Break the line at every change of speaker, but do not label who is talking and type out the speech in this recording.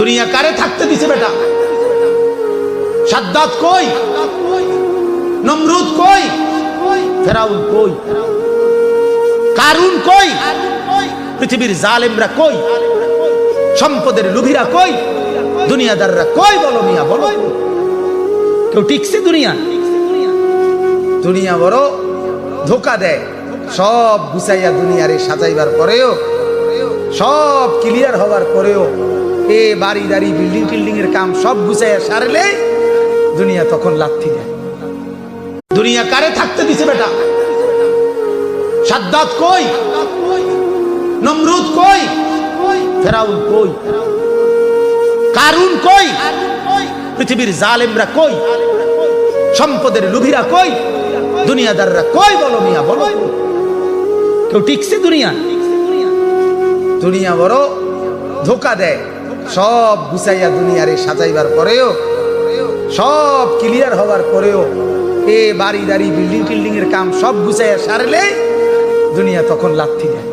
দুনিয়া কারে থাকতে দিছে বেটা? সাদ্দাত কই? নমরুদ কই? ফেরাউন কই? কারুন কই? পৃথিবীর জালেমরা কই? সম্পদের লোভীরা কই? দুনিয়াদাররা কই? বলো মিয়া, বলো। কেউ টিকছে? দুনিয়া বড় ধোকা দেয়। সব গুছাইয়া দুনিয়ারে সাজাইবার পরেও, সব ক্লিয়ার হওয়ার পরেও, এ বাড়ি দাড়ি বিল্ডিং টিল্ডিং এর কাম সব গুছাইয়া সারলে দুনিয়া তখন লাথি দেয়। দুনিয়া কারে থাকতে দিছে বেটা? সাদ্দাত কই? নমরুদ কই? ফেরাউন কই? কারুন কই? পৃথিবীর জালেমরা কই? সম্পদের লোভীরা কই? দুনিয়াদাররা কই? বলো মিয়া, বলো। কেউ টিকছে? দুনিয়া বড় ধোকা দেয়। সব গুছাইয়া দুনিয়ারে সাজাইবার পরেও, সব ক্লিয়ার হওয়ার পরেও, এ বাড়ি দাড়ি বিল্ডিং টিল্ডিং এর কাম সব গুছাইয়া সারলে দুনিয়া তখন লাথি দেয়।